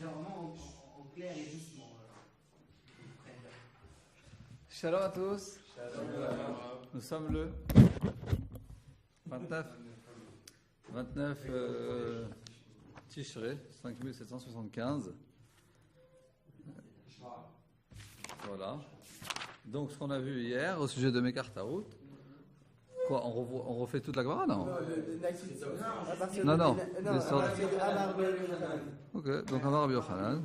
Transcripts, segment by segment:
vraiment en clair et doucement. Shalom à tous. Nous sommes le 29 Tishré 5775. Voilà. Donc ce qu'on a vu hier au sujet de Mekar Taout. Quoi, on refait toute la Gemara, non? Non. Ok, donc on va Rabbi Yochanan.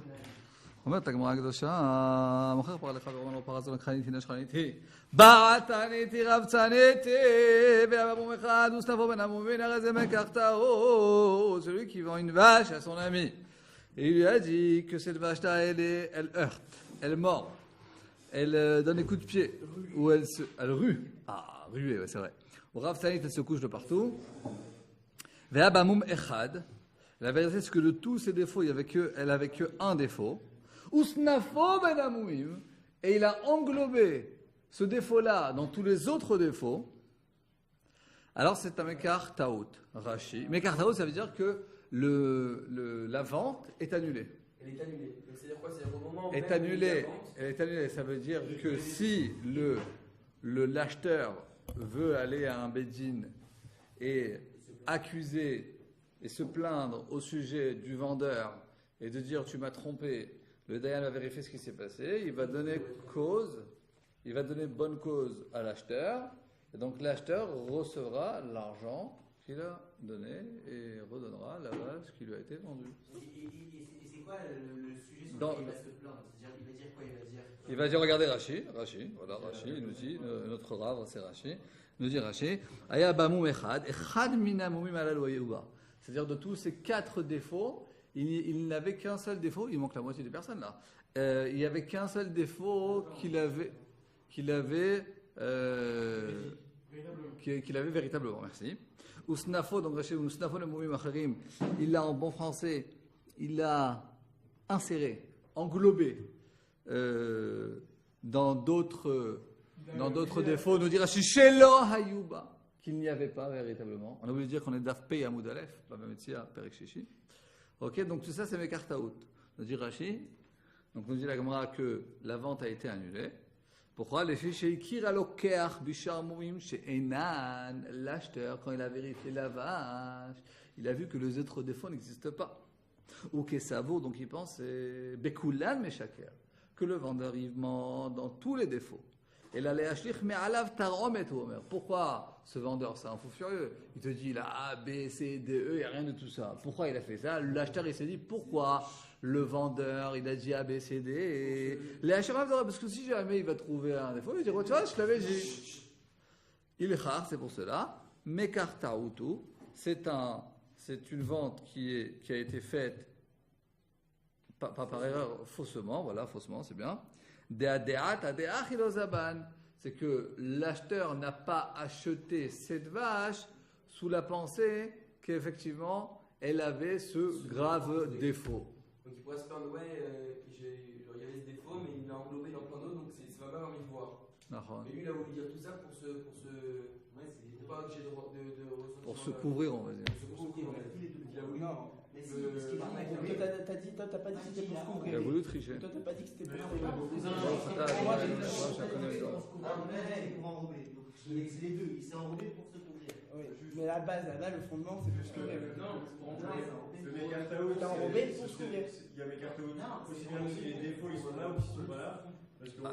אומרת הגמרא הקדושה, המוכר פרה לחברו אומר לו פרה זו לקחה ניתי נשכה ניתי בעתה ניתי רבצה ניתי ויבא בום אחד וסנפו בן המומין הרי זה מקח טעות, celui qui vend une vache à son ami. Et il lui a dit que cette vache-là, elle heurte, elle mord, elle donne des coups de pied, ou elle rue. Ah, ruée, ouais, c'est vrai. Au Rav Tanit, elle se couche de partout. ויבא מום אחד. La vérité, c'est que de tous ses défauts, elle avait que un défaut. Usnafo ben amouim, et il a englobé ce défaut-là dans tous les autres défauts. Alors c'est un mekar taout, Rashi. Mekar taout, ça veut dire que la vente est annulée. Elle est annulée. C'est-à-dire quoi? C'est au moment où elle est annulée. Ça veut dire que si l'acheteur veut aller à un beddin et accuser et se plaindre au sujet du vendeur et de dire tu m'as trompé, le dayan va vérifier ce qui s'est passé, il va donner bonne cause à l'acheteur, et donc l'acheteur recevra l'argent qu'il a donné et redonnera la vache qui lui a été vendue. Et c'est quoi le sujet sur lequel il va se plaindre? C'est-à-dire, il va dire quoi? Il va dire, regardez Rashi, il nous dit, notre Rav, c'est Rashi, nous dit Rashi, Aya bamum echad mina mumim ala lo yeuba. C'est-à-dire de tous ces 4 défauts, il n'avait qu'un seul défaut. Il manque la moitié des personnes là. Il n'y avait qu'un seul défaut qu'il avait véritablement. Merci. Usnafo, donc Usnafo le moumim acharim, il l'a en bon français, il l'a inséré, englobé dans d'autres défauts. Nous dira Shelo Hayuba, qu'il n'y avait pas véritablement. On a voulu dire qu'on est Daf Pei Amoud Aleph, pas même ici à Perek Shishi. Ok, donc tout ça c'est Mekar Taout. Nous dit Rashi, donc nous dit la Gemara que la vente a été annulée. Pourquoi? Les fichiers Kira Lokeach Bishar Moumim chez Enan, l'acheteur, quand il a vérifié la vache, il a vu que les autres défauts n'existent pas. Ou Kesavo, donc il pense c'est Bekulan Meshaker, que le vendeur il ment dans tous les défauts. Et là, les hachlich, mais alav tarom et omer. Pourquoi ce vendeur, c'est un fou furieux? Il te dit, il a A, B, C, D, E, il n'y a rien de tout ça. Pourquoi il a fait ça? L'acheteur, il s'est dit, pourquoi le vendeur, il a dit A, B, C, D, et les hachlich, parce que si jamais il va trouver un défaut, il va dire, oh, tu vois, je l'avais dit. Il est rare, c'est pour cela. Mekar taoutu, c'est une vente qui a été faite, pas par erreur, faussement, c'est bien. C'est que l'acheteur n'a pas acheté cette vache sous la pensée qu'effectivement elle avait ce grave défaut. Donc il pourrait se plaindre, il y avait ce défaut, mais il l'a englobé dans plein d'autres, donc c'est pas mal envie de voir. Mais lui il a voulu dire tout ça pour se couvrir, on va dire. Pour se couvrir, il a voulu. Mais si, parce qu'il a dit, toi t'as pas dit que c'était pour se couvrir. Il a voulu tricher. Toi t'as pas dit que c'était pour se couvrir. Pour enrober. C'est les deux, il s'est enrobé pour se couvrir. Oui, mais la base, là, le fondement, c'est pour se couvrir. Non, c'est pour enrober. Le Mekar Taout, t'as enrobé pour se couvrir. Il y a Mekar Taout, aussi bien si les défauts ils sont là ou qu'ils sont pas là.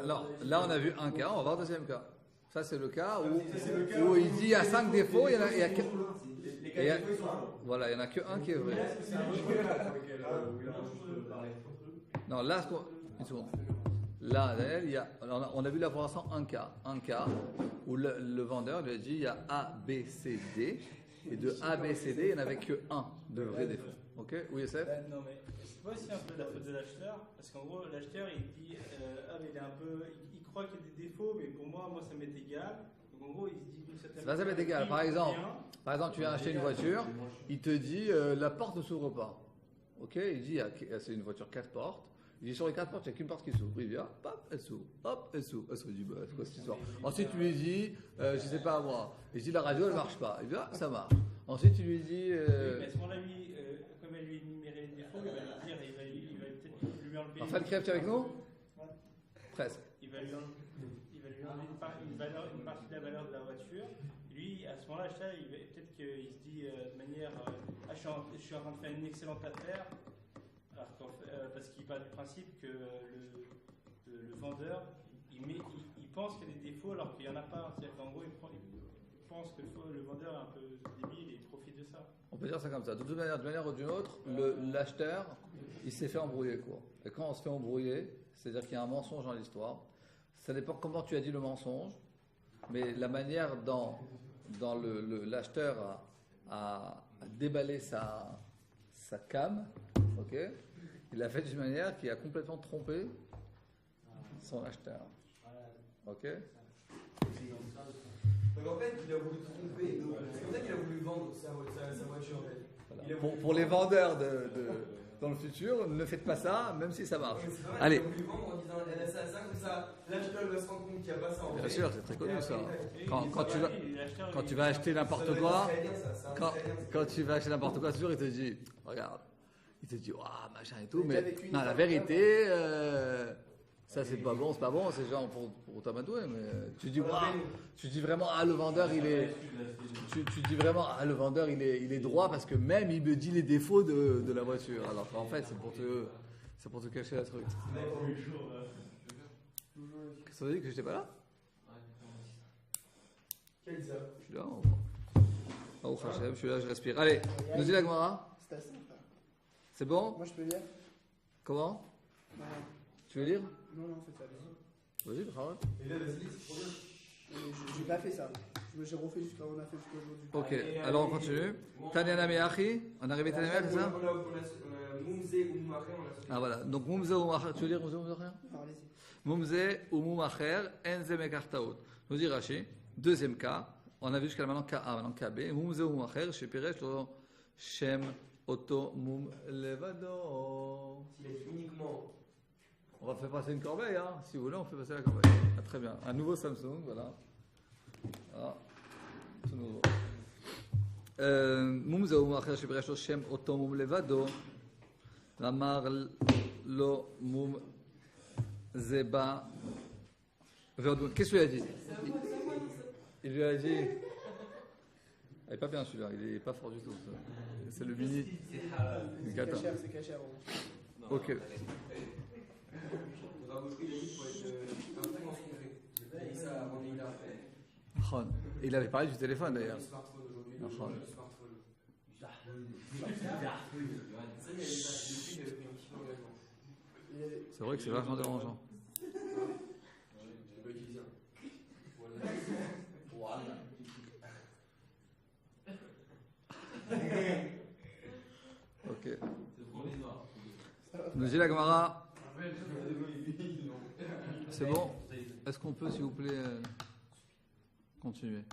Alors, là on a vu un cas, on va voir le deuxième cas. Ça c'est le cas où il dit il y a 5 défauts, il y a que... Voilà, il n'y en a qu'un qui est vrai. Non, là, une seconde. Là, on a vu là pour l'instant un cas où le vendeur lui a dit il y a A, B, C, D, et de A, B, C, D, il n'y en avait que un de vrai défaut. Ok? Oui, Youssef? Non, mais c'est pas aussi un peu la faute de l'acheteur, parce qu'en gros, l'acheteur il dit mais il croit qu'il y a des défauts, mais pour moi ça m'est égal. Donc en gros, il se dit d'une certaine manière. Ça m'est égal. Par exemple, tu viens acheter une voiture, il te dit la porte ne s'ouvre pas. Ok? Il dit c'est une voiture 4 portes. Il dit sur les 4 portes, il n'y a qu'une porte qui s'ouvre. Il dit hop, elle s'ouvre. Hop, elle s'ouvre. Elle se dit c'est quoi cette histoire? Ensuite, tu lui dis je ne sais pas moi. Il dit la radio elle ne marche pas. Il dit ça marche. Ensuite, tu lui dis. Mais à ce moment-là, lui, comme elle lui énumérait les défauts, il va lui dire, il va peut-être Raphaël Kriev, tu es avec nous? Presque. Il va lui enlever une partie de la valeur de la voiture. Lui, à ce moment-là, peut-être qu'il se dit de manière je suis en train de faire une excellente affaire, parce qu'il part du principe que le vendeur, il pense qu'il y a des défauts alors qu'il n'y en a pas. C'est-à-dire qu'en gros, il pense que le vendeur est un peu débile et il profite de ça. On peut dire ça comme ça. De toute manière, d'une manière ou d'une autre, l'acheteur, il s'est fait embrouiller, quoi. Et quand on se fait embrouiller, c'est-à-dire qu'il y a un mensonge dans l'histoire. Ça dépend comment tu as dit le mensonge, mais la manière dont l'acheteur a déballé sa cam, ok, il l'a fait d'une manière qui a complètement trompé son acheteur. Ok. Donc en fait, il a voulu tromper. C'est comme ça qu'il a voulu vendre sa voiture en fait. Voilà. Pour les vendeurs dans le futur, ne faites pas ça, même si ça marche. Allez. Il a voulu vendre en disant ça comme ça. L'acheteur va se rendre compte qu'il n'y a pas ça en fait. Bien sûr, c'est très connu ça. Quand tu vas acheter n'importe quoi, quand tu vas acheter n'importe quoi, toujours il te dit, regarde, il te dit, waouh, machin et tout, mais non, la vérité, ça c'est pas bon, c'est genre pour t'amadouer, mais tu dis, waouh, tu dis vraiment, le vendeur il est, tu dis vraiment, le vendeur il est droit parce que même il me dit les défauts de la voiture, alors qu'en fait c'est pour te cacher la truc. Qu'est-ce que ça veut dire que j'étais pas là? Quel ça? Je suis là. Oh, je suis là, je respire. Allez, nous dit la Gemara. C'est assez simple. C'est bon? Moi, je peux lire? Comment? Non. Tu veux lire? Non, en fait, ça va. Vas-y, travaille. Et là, vas-y, c'est trop bien. J'ai pas fait ça. J'ai refait jusqu'à on a fait jusqu'à aujourd'hui. Ok, alors on continue. Tanyana Meachi, on est arrivé à Tanyana, c'est ça? On a Moumze ou Moumacher, on a sauté. Ah voilà, donc Moumze ou Moumacher, tu veux lire Moumze ou Moumacher? Non, allez-y. Moumze ou Moumacher, Enze Mekartaot. Nous dit Rashi, deuxième cas, on a vu jusqu'à maintenant K1, maintenant KB. Moumze ou Moumacher, chez Piresh, Shem, Oto, Moum, Levado. S'il est uniquement. On va faire passer une corbeille, hein. Si vous voulez, on fait passer la corbeille. Ah, très bien. Un nouveau Samsung, voilà. Ah, tout nouveau. Moumze ou Moumacher, chez Piresh, Shem, Oto, Moum, Levado. Lamar, Lo, Moum, Zeba. Qu'est-ce qu'il a dit? Il lui a dit. Il n'est pas bien celui-là, il n'est pas fort du tout. C'est le mini. C'est cachère, c'est cachère. Ok. Il avait parlé du téléphone d'ailleurs. C'est vrai que c'est vachement dérangeant. Ok. Nous dit la Gemara. C'est bon? Est-ce qu'on peut, s'il vous plaît, continuer?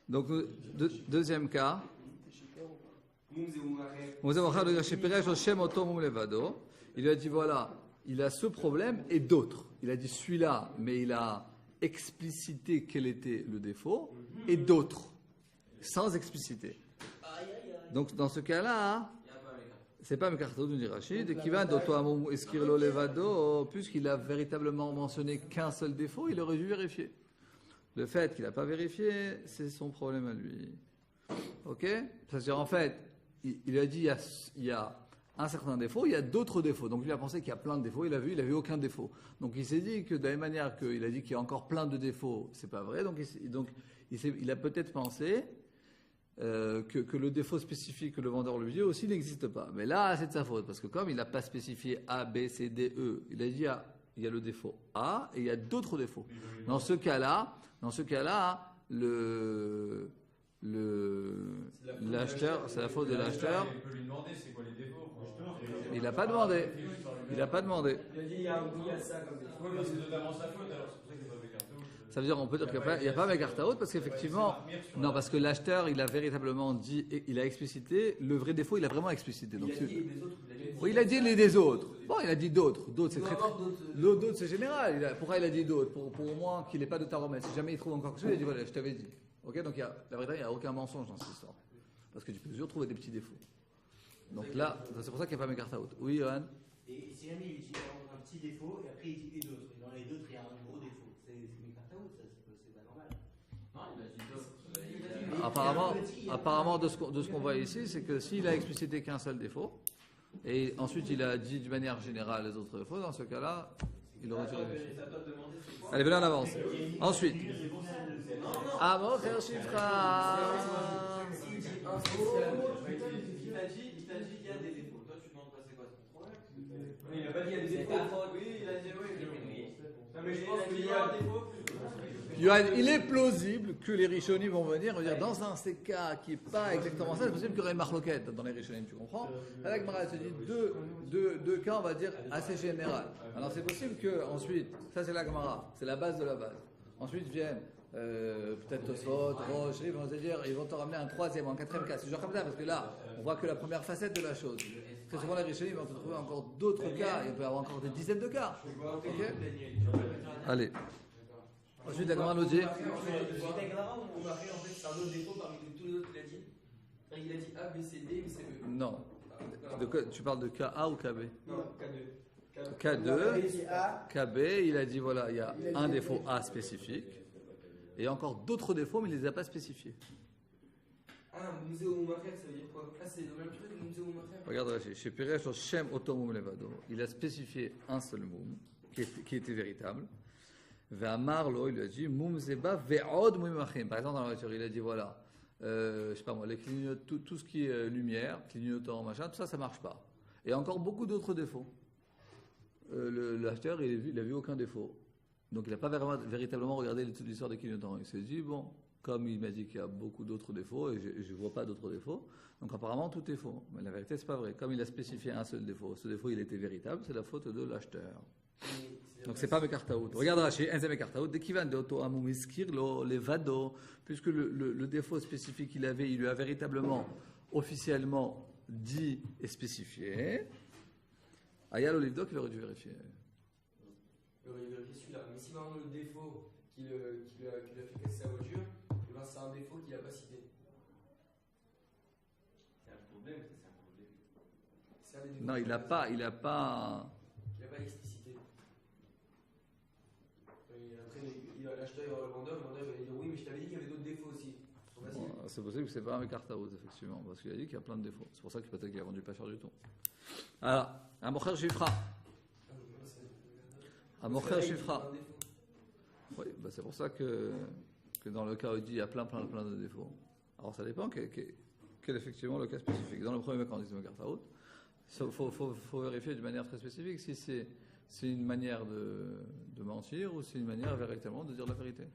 Donc, deuxième cas. Il lui a dit voilà, il a ce problème et d'autres. Il a dit celui-là, mais il a explicité quel était le défaut, et d'autres, sans expliciter. Donc, dans ce cas-là, c'est pas Mekartaot, nous dit Rachid, qui va d'Otoamou Eskirlo Levado, puisqu'il a véritablement mentionné qu'un seul défaut, il aurait dû vérifier. Le fait qu'il n'a pas vérifié, c'est son problème à lui. Ok? C'est-à-dire, en fait, il a dit il y a un certain défaut, il y a d'autres défauts. Donc, lui a pensé qu'il y a plein de défauts, il a vu aucun défaut. Donc, il s'est dit que de la même manière qu'il a dit qu'il y a encore plein de défauts, c'est pas vrai. Donc, il a peut-être pensé que le défaut spécifique que le vendeur lui dit aussi n'existe pas. Mais là, c'est de sa faute, parce que comme il n'a pas spécifié A, B, C, D, E, il a dit il y a le défaut A et il y a d'autres défauts. Dans ce cas-là, l'acheteur, c'est la faute de l'acheteur. Il peut lui demander c'est quoi les défauts. Il n'a pas demandé. Il a dit il y a ça comme défaut. C'est totalement sa faute, alors c'est pour ça qu'il n'y a pas Mekartaot. Ça veut dire on peut dire qu'il n'y a pas Mekartaot parce qu'effectivement, non, parce que l'acheteur il a véritablement dit, il a explicité le vrai défaut, il a vraiment explicité. Donc, oui, il a dit les des autres. Bon, il a dit d'autres. D'autres, c'est très. D'autres, c'est général. Pourquoi il a dit d'autres? Pour au moins qu'il n'ait pas de taromètre. Si jamais il trouve encore quelque chose, il a dit voilà, je t'avais dit. Ok, donc la vérité, il n'y a aucun mensonge dans cette histoire. Parce que tu peux toujours trouver des petits défauts. Donc là, c'est pour ça qu'il n'y a pas Mekartaot. Oui, Johan? Et si jamais il dit un petit défaut, et après il dit et d'autres. Et dans les d'autres, il y a un gros défaut. C'est Mekartaout, ça, c'est pas normal. Non, il a dit d'autres. Apparemment, de ce qu'on voit ici, c'est que s'il a explicité qu'un seul défaut, et ensuite il a dit de manière générale les autres défauts, dans ce cas-là, il aurait dû vérifier. Allez, venez, on avance. Ensuite, Amocher Shifra. Il dit un spécial. Il t'a dit qu'il y a des défauts. Toi, tu demandes pas c'est quoi ton problème. Il a pas dit qu'il y a des défauts. Oui, il a dit oui. Non, mais je pense qu'il y a des défauts. Il est plausible que les Rishonim vont venir dire dans un ces cas qui n'est pas exactement ça, c'est possible qu'il y aurait une marloquette dans les Rishonim, tu comprends? Là, la Gemara se dit deux cas, on va dire, assez général. Alors c'est possible que ensuite, ça c'est la Gemara, c'est la base de la base. Ensuite viennent peut-être Tosfot, Roche, ils vont te ramener un troisième ou un quatrième cas. C'est genre comme ça, parce que là, on voit que la première facette de la chose. Très souvent, les Rishonim vont te trouver encore d'autres cas, il peut y avoir encore des dizaines de cas. Okay. Allez. Ensuite, la Gemara nous dit. On a fait en fait c'est un autre défaut parmi tous les autres qu'il a dit. Il a dit A, B, C, D, mais c'est E. Non. Tu parles de KA ou KB? Non, K2. KB, il a dit voilà, il y a un défaut A spécifique et encore d'autres défauts, mais il ne les a pas spécifiés. Ah, Mouzé ou Moumacher, ça veut dire quoi? Ah, c'est le même truc, Mouzé ou Moumacher. Regarde, chez Piresh, Shem Otomum Levado, il a spécifié un seul moum qui était véritable. Ve'amarlo, il lui a dit Moum Zeba Ve'od Moumachim. Par exemple, dans la voiture, il a dit voilà, je sais pas moi, les clignotants, tout ce qui est lumière, clignotant, machin, tout ça, ça marche pas. Et encore beaucoup d'autres défauts. L'acheteur, il a vu aucun défaut. Donc il n'a pas véritablement regardé l'histoire des clignotants. Il s'est dit, bon, comme il m'a dit qu'il y a beaucoup d'autres défauts, et je ne vois pas d'autres défauts, donc apparemment tout est faux. Mais la vérité, c'est pas vrai. Comme il a spécifié un seul défaut, ce défaut, il était véritable, c'est la faute de l'acheteur. Donc c'est pas Mekartaout. Regarde Rashi, Enze Mekartaout, dès qu'il va de Oto Amumiskir, les vado, puisque le défaut spécifique qu'il avait, il lui a véritablement, officiellement dit et spécifié. Ayal Olivdok, il aurait dû vérifier. Il aurait dû vérifier celui-là. Mais si vraiment le défaut qu'il a fait casser sa voiture, c'est un défaut qu'il n'a pas cité. C'est un problème, c'est un problème. Non, il n'a pas explicité. Après, l'acheteur, le vendeur va dire oui, mais je t'avais dit qu'il y avait d'autres défauts aussi. Bon, c'est possible que c'est pas un Mekartaout, effectivement, parce qu'il a dit qu'il y a plein de défauts. C'est pour ça que peut-être qu'il a vendu pas cher du tout. Alors, un mocher Shifra. Un mocher Shifra. Oui, bah c'est pour ça que dans le cas où il dit il y a plein de défauts. Alors ça dépend quel effectivement le cas spécifique. Dans le premier cas, on dit Mekartaout. Il faut vérifier d'une manière très spécifique si c'est une manière de mentir ou c'est une manière véritablement de dire la vérité.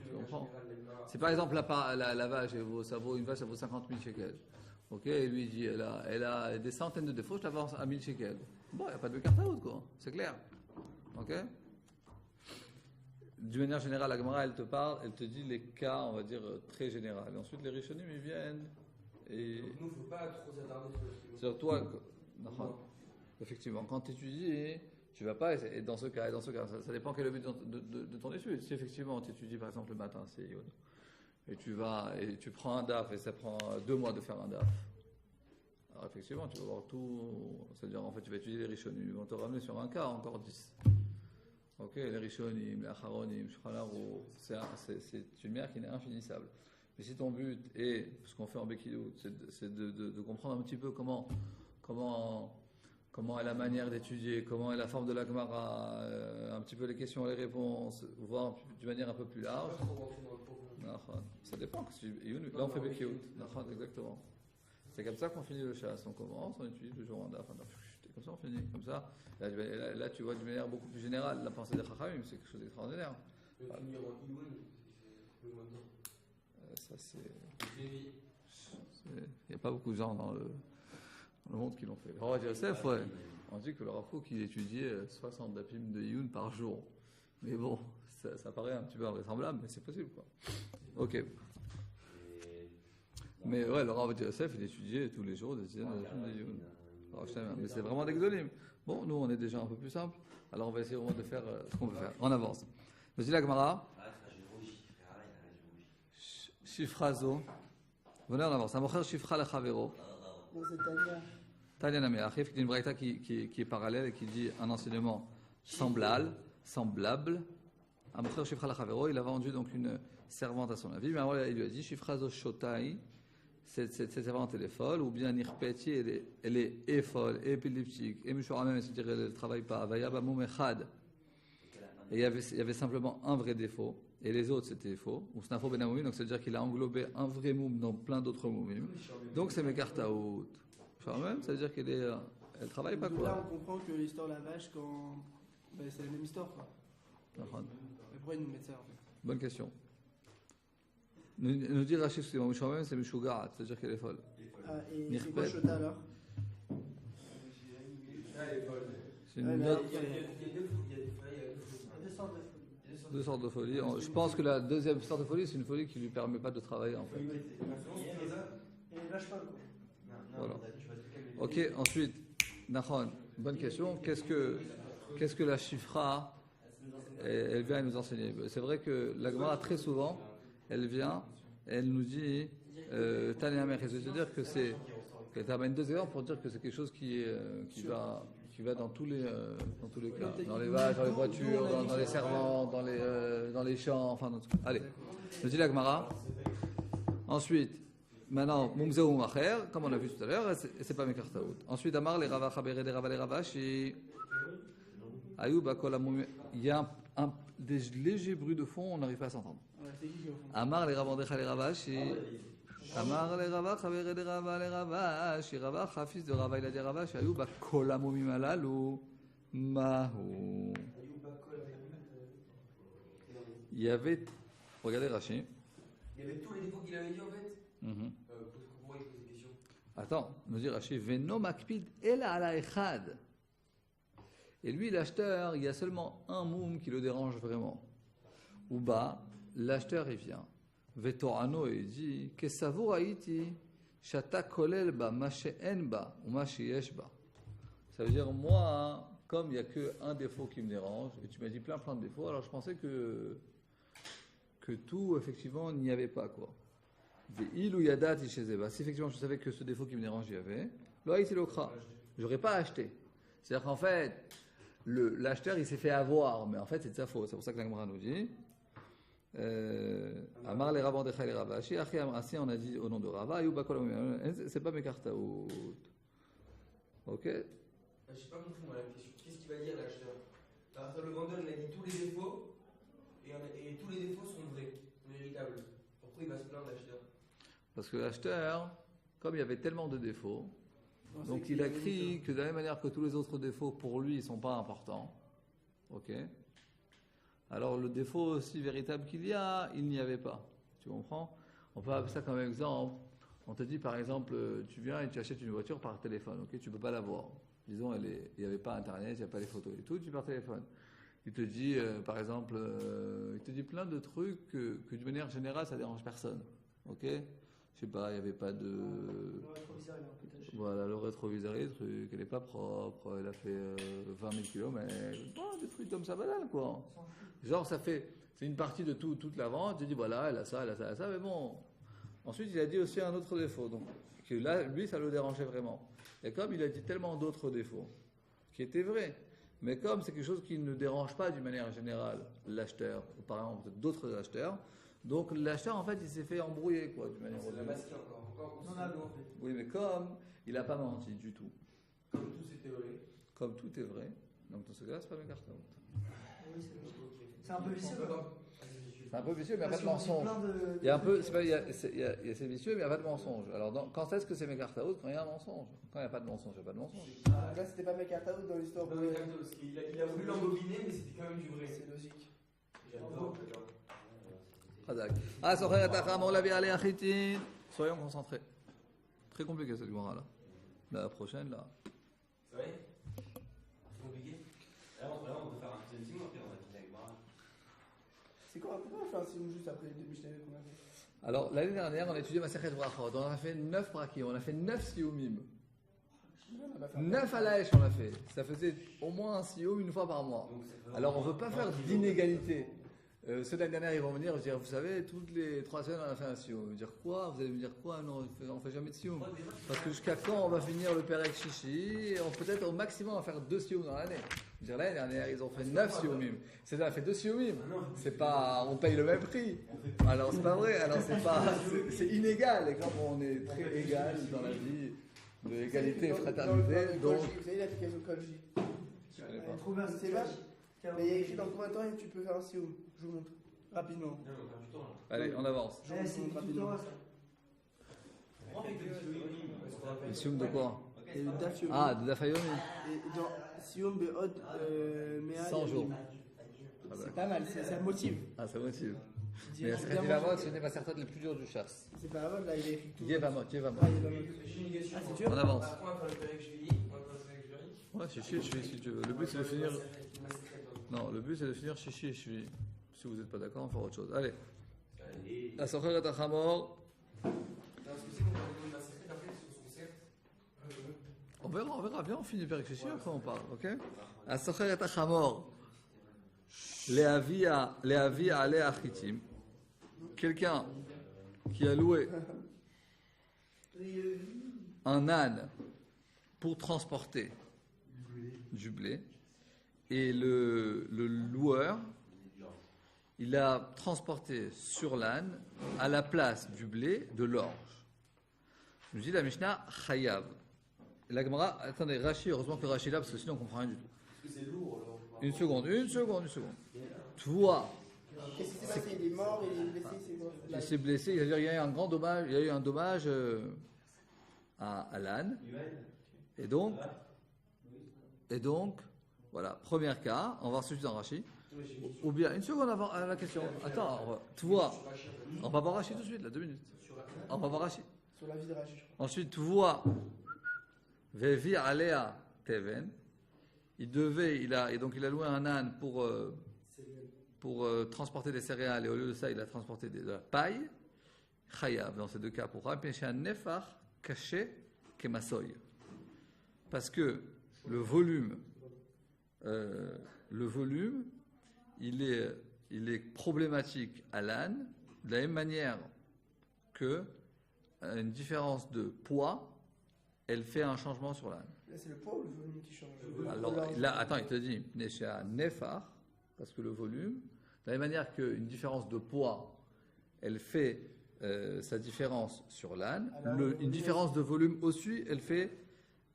Tu comprends? Si par exemple la vache, une vache, ça vaut 50 000 shekels. Ok, et lui dit elle a des centaines de défauts, je t'avance à 1000 shekels. Bon, il n'y a pas de Mekartaout, quoi. C'est clair. Ok? D'une manière générale, la Gemara, elle te dit les cas, on va dire, très généraux. Et ensuite, les Rishonim, ils viennent et. Donc, nous, il ne faut pas trop s'attarder sur toi. Effectivement, quand tu étudies, tu ne vas pas, et dans ce cas, ça dépend quel est le but de ton étude. Si effectivement tu étudies par exemple le matin, c'est Youn, et tu vas et tu prends un DAF et ça prend 2 mois de faire un DAF. Alors effectivement, tu vas voir tout, c'est-à-dire en fait tu vas étudier les Rishonim, ils vont te ramener sur un cas, encore 10. Ok, les Rishonim, les Acharonim, c'est une mer qui n'est infinissable. Mais si ton but est, ce qu'on fait en Bekilou, c'est de comprendre un petit peu comment est la manière d'étudier, comment est la forme de la Gemara, un petit peu les questions et les réponses, voir d'une manière un peu plus large. Ça dépend. Là, on fait Bekilou. Exactement. C'est comme ça qu'on finit le chasse. On commence, on étudie toujours un daf, et comme ça on finit. Comme ça, là tu vois d'une manière beaucoup plus générale la pensée des Chachamim, c'est quelque chose d'extraordinaire. Finir en Iwan, ça il n'y a pas beaucoup de gens dans le monde qui l'ont fait. Le Rav Yosef, ouais, on dit que le Rav Kook il étudiait 60 dapim de Iyun par jour. Mais bon, ça paraît un petit peu invraisemblable, mais c'est possible, quoi. Ok. Mais ouais, le Rav Yosef, il étudiait tous les jours des dizaines de dapim de Iyun. Mais c'est vraiment d'exolim. Bon, nous on est déjà un peu plus simple, alors on va essayer vraiment de faire ce qu'on peut faire. On avance. Vas-y la Gemara. Shifrazo. Venez, on avance. Amocher Shifra le Chavero. Non, c'est Tania. Taliana Meachif, qui dit une braïta qui est parallèle et qui dit un enseignement semblable. Amcher Shifra Lachavero, il a vendu donc une servante à son avis, mais alors il lui a dit Shifra zo shotai, cette servante elle est folle, ou bien Nirpeti, elle est folle, épileptique, et Mishora même, c'est-à-dire elle ne travaille pas. Vayaba Mumechad. Et il y avait simplement un vrai défaut, et les autres c'était faux. Ou Snafo Ben Amoumim, donc c'est-à-dire qu'il a englobé un vrai moum dans plein d'autres moumim. Donc c'est Mekartaout. Même, ça veut dire qu'elle elle travaille pas quoi. Là on comprend que l'histoire de la vache, quand. Ben, c'est la même histoire quoi. Mais pourquoi ils nous mettent ça en fait? Bonne question. Nous dire Rachid, c'est Mishra c'est Mishugarat, c'est-à-dire qu'elle est folle. Et c'est quoi Shota alors? C'est une note. Deux sortes de folie. Je pense que la deuxième sorte de folie, c'est une folie qui ne lui permet pas de travailler en fait. Et les vaches folles quoi. Voilà. Ok, ensuite, Nahon, bonne question. Qu'est-ce que la Shifra elle vient nous enseigner? C'est vrai que la Gemara, très souvent, elle vient, elle nous dit Tania Mer, c'est-à-dire que c'est. Elle t'amène 2 exemples pour dire que c'est quelque chose qui va dans tous les cas. Dans les vaches, dans les voitures, dans les servants, dans les champs, enfin dans tout. Allez, nous dit la Gemara. Ensuite, maintenant, Mumzeum Acher, comme on a vu tout à l'heure, c'est pas Mekartaout. Ensuite, Amar, les Rava Chabere, les Rava, les Ravashi. Ayouba, il y a des légers bruits de fond, on n'arrive pas à s'entendre. Amar, les Rava, les Ravashi. Amar, les Rava Chabere, les Rava, les Ravashi. Rava, fils de Rava, il a dit Ravashi. Ayouba, Kolamumim Alalu. Mahou. Il y avait. Regardez Rashi. Il y avait tous les défauts qu'il avait dit en fait. Pourquoi il pose des questions? Attends, nous dit Rashi, Veno makpid ela ala echad. Et lui, l'acheteur, il y a seulement un moum qui le dérange vraiment. Ou bas, l'acheteur, il vient. Vetorano, il dit, Kesavo haiti, shata kolel ba, mashe'en ba, ou mashe'yesh ba. Ça veut dire, moi, comme il n'y a qu'un défaut qui me dérange, et tu m'as dit plein de défauts, alors je pensais que tout, effectivement, n'y avait pas, quoi. Si effectivement je savais que ce défaut qui me dérange, il y avait, là, il j'aurais pas acheté. C'est-à-dire qu'en fait, l'acheteur, il s'est fait avoir, mais en fait, c'est de sa faute. C'est pour ça que la Gemara nous dit Amar les Rav Andechai les Ravashi, Achi Amrasi, on a dit au nom de Rava, Ayuba Kolom, c'est pas Mekartaout. Ok? Je n'ai pas compris moi la question. Qu'est-ce qu'il va dire l'acheteur? Le vendeur, il a dit tous les défauts, et tous les défauts sont vrais, sont véritables. Pourquoi il va se plaindre l'acheteur? Parce que l'acheteur, comme il y avait tellement de défauts, donc il a écrit que de la même manière que tous les autres défauts, pour lui, ils ne sont pas importants. Ok? Alors le défaut aussi véritable qu'il y a, il n'y avait pas. Tu comprends? On peut avoir ça comme exemple. On te dit par exemple, tu viens et tu achètes une voiture par téléphone. Ok? Tu ne peux pas la voir. Disons, il n'y avait pas Internet, il n'y a pas les photos et tout, tu par téléphone. Il te dit, par exemple, il te dit plein de trucs que de manière générale, ça ne dérange personne. Ok? Je sais pas, il n'y avait pas de. Le rétroviseur, il est un peu taché. Voilà, le rétroviseur, le truc, elle n'est pas propre, elle a fait 20 000 km, des trucs comme ça, banal quoi. Genre, c'est une partie de toute la vente, tu dis voilà, elle a ça, mais bon. Ensuite, il a dit aussi un autre défaut, donc, que là, lui, ça le dérangeait vraiment. Et comme il a dit tellement d'autres défauts, qui étaient vrais, mais comme c'est quelque chose qui ne dérange pas d'une manière générale l'acheteur, ou par exemple d'autres acheteurs, donc l'acheteur en fait il s'est fait embrouiller quoi d'une manière. C'est la masqué encore. Non, en fait. Oui, mais comme il n'a pas menti du tout. Comme tout c'était vrai. Comme tout est vrai, donc dans ce cas-là c'est pas Mekartaout. Oui, c'est un peu vicieux. C'est un peu vicieux, mais il n'y a pas de mensonge. Il y a un peu, c'est vicieux, mais il n'y a pas de mensonge. Alors quand est-ce que c'est Mekartaout? Quand il y a un mensonge. Quand il n'y a pas de mensonge, il n'y a pas de mensonge. Là, c'était pas Mekartaout dans l'histoire. Non, parce qu'il a voulu l'embobiner, mais c'était quand même du vrai. C'est logique. J'adore. Soyons concentrés. Très compliqué cette Gemara là. La prochaine là. C'est vrai? C'est compliqué. Là, on peut faire un petit signe après, on va dire avec Mara. C'est quoi? Pourquoi on fait un signe juste après les deux Mishnayot qu'on a fait? Alors l'année dernière, on a étudié Masechet Brachot. On a fait 9 brakim, on a fait 9 siumim. 9 à l'Aèche on a fait. Ça faisait au moins un sium une fois par mois. Alors on ne veut pas faire d'inégalité. Ceux de l'année dernière, ils vont venir, dire, vous savez, toutes les 3 semaines, on a fait un sioum. Vous dire quoi? Vous allez me dire quoi? Non, on fait jamais de sioum. Parce que jusqu'à quand on va finir le Perek Shishi? Et peut-être au maximum, on va faire 2 sioum dans l'année. Je veux dire, l'année dernière, ils ont fait 9 sioumim. C'est-à-dire, on a fait 2 sioumim. C'est pas, on paye le même prix. Alors, c'est pas vrai. Alors, c'est inégal. Et comme on est très égal dans la vie de l'égalité et fraternité, donc. Vous savez l'application Kolji? Je connais pas. Trop bien, c'est vache. Mais il y a écrit dans combien de temps tu peux faire un sioum? Je vous montre. Rapidement. Allez, on avance. Je vous montre rapidement. Le sioum de quoi? Et le Daf Yomi. Ah, de Dafayomi. Et dans Sioum Be'od Mea 100 jours. Yamim. Ah, C'est pas mal, ça motive. Ah, ça motive. Je Mais la dirais Sechet bien Yevamot, manger. ce n'est pas certain le plus dur du chasse. C'est pas mal, là il a écrit tout. Yevamot. Ah, Yevamot. Ah, c'est dur. On avance. On va faire le Perek Shvili, on va faire le Perek Shvili. Ouais, chichi et chvi si tu veux. Le but c'est de finir. Non, le but c'est de finir chichi et chvi. Si vous n'êtes pas d'accord, on fera autre chose. Allez. La Socher et Achamor. On verra. Viens, on finit par chichi, après on parle, ok? La Socher et Achamor. Léavi ale achitim. Quelqu'un qui a loué un âne pour transporter du blé et le loueur il a transporté sur l'âne à la place du blé de l'orge. Je me dis la Mishnah Chayav. La Gemara, attendez, Rashi, heureusement que Rashi est là parce que sinon on ne comprend rien du tout. Une seconde. Toi, Qu'est-ce qui s'est passé? Il est mort, il est blessé, c'est quoi? il s'est blessé, c'est-à-dire il y a eu un grand dommage, il y a eu un dommage à l'âne. Et donc, voilà, premier cas, on va voir celui dans Rashi. Ou bien, une seconde avant la question. Attends, toi, on va voir Rashi tout de suite, là, 2 minutes. On va voir Rashi. Sur la vie de Rashi. Ensuite, toi, Vevi Alea Teven, il a loué un âne pour transporter des céréales et au lieu de ça, il a transporté de la paille. Chayav, dans ces 2 cas, pour empêcher un nefar caché kemasoy. Parce que le volume, il est problématique à l'âne, de la même manière que une différence de poids, elle fait un changement sur l'âne. Là, c'est le poids ou le volume qui change? Alors là, attends, il te dit, Nesha Nefar, parce que le volume, de la même manière qu'une différence de poids, elle fait sa différence sur l'âne, une différence de volume aussi, elle fait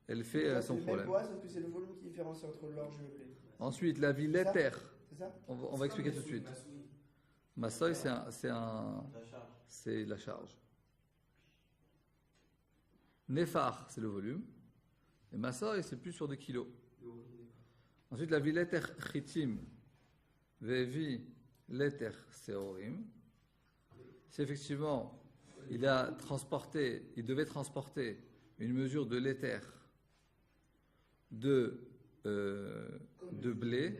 son C'est le même problème. poids, sauf que c'est le volume qui différencie entre l'orge et le blé. Ensuite, la vie l'éther, C'est ça? on va expliquer tout de suite. Massoy, c'est la charge. Nefar, c'est le volume. Et Massoy, c'est plus sur des kilos. Ensuite, la vie l'éther chitim, vevi l'éther seorim. C'est effectivement, il devait transporter une mesure de l'éther de blé.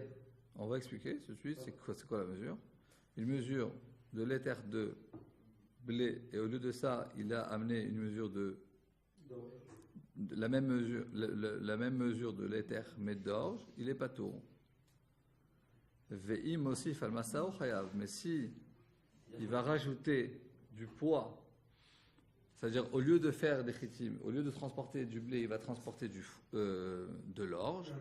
On va expliquer tout de suite c'est quoi la mesure. Une mesure de l'éther de blé et au lieu de ça, il a amené une mesure la même mesure de l'éther mais d'orge, il est pas tout. Ve'im aussi falmasao chayav. Mais si il va rajouter du poids, c'est-à-dire au lieu de faire des chitim, au lieu de transporter du blé, il va transporter de l'orge,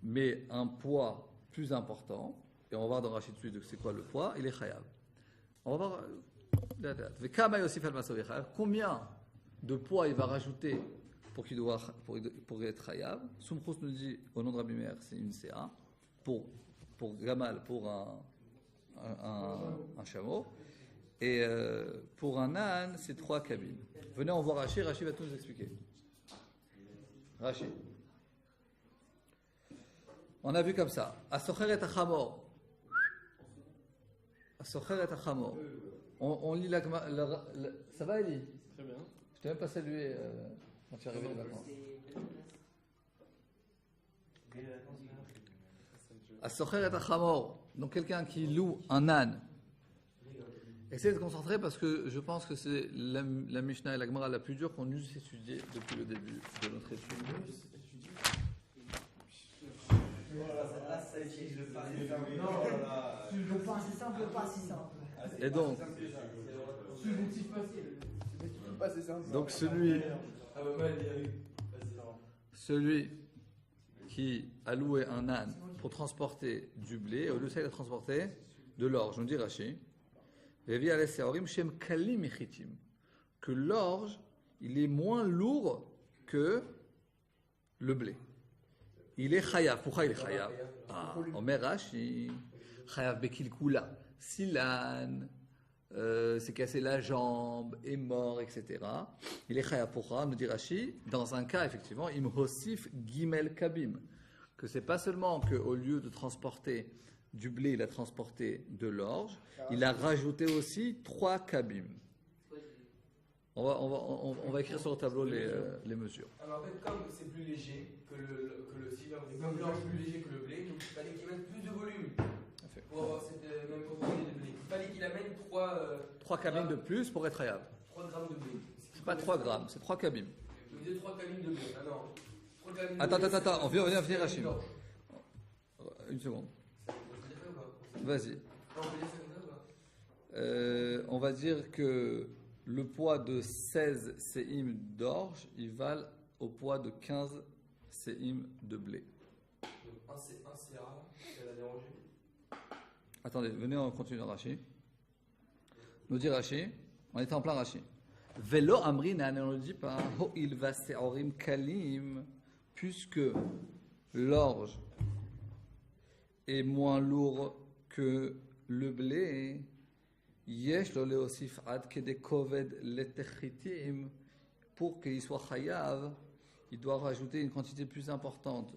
mais un poids plus important, et on va voir dans Rachid suite c'est quoi le poids, il est chayav. On va voir combien de poids il va rajouter pour être chayav. Soumchous nous dit au nom de Rabbi Meir, c'est une CA pour Gamal, pour un chameau. Et pour un âne, c'est 3 cabines. Venez, on voit Rachid. Rachid va tout nous expliquer. Rachid. On a vu comme ça. Asocher et achamor. Asocher et achamor. On lit ça va, Eli? Très bien. Je t'ai même pas salué quand tu es arrivé les vacances. Asocher et achamor. Donc quelqu'un qui loue un âne. Essayez de se concentrer parce que je pense que c'est la Mishnah et la Gemara la plus dure qu'on ait étudiée depuis le début de notre étude. Voilà, ça utilise le passé Non, simple. là. Le passé simple, le passé simple. Et donc, Subjonctif passé. Le passé simple. donc celui Ah bah, mal, il y a eu. Vas-y, non. celui qui a loué un âne pour transporter du blé, au lieu de ça, il a transporté de l'orge. On dit Rashi. Que l'orge, il est moins lourd que le blé. Il est chayav. Pourquoi il est chayav? Omer Rashi, chayav bekil kula. Si l'âne s'est cassé la jambe, est mort, etc. Il est chayav. Pourquoi? Nous dit Rashi, dans un cas, effectivement, im hosif gimel kabim. Que c'est pas seulement qu'au lieu de transporter du blé, il a transporté de l'orge, il a rajouté aussi 3 kabim. On va écrire sur le tableau les mesures. Alors en fait, comme c'est plus léger que le silver, et comme l'orge est plus léger que le blé, donc il fallait qu'il mette plus de volume pour avoir cette même quantité de blé. Il fallait qu'il amène 3 kabim de plus pour être hayab. 3 grammes de blé. C'est pas 3 grammes, c'est 3 kabim. Vous disiez 3 kabim de blé. Ah non. 3 kabim de Attends, blé, attends, on vient finir Rachim. d'orge. Une seconde. On peut dire ça ou pas? Vas-y. Non, on peut dire ça comme ça ou pas? On va dire que le poids de 16 séim d'orge, il valent au poids de 15 séim de blé. Donc un CA, c'est la dérangée. Attendez, venez, on continue dans Rashi. Nous dit Rashi, on était en plein Rashi. Velo amrina, on ne dit pas, ho il va seorim kalim, puisque l'orge est moins lourd que le blé. Yesh lo leosif ad kede koved letechitim, pour qu'il soit chayav, il doit rajouter une quantité plus importante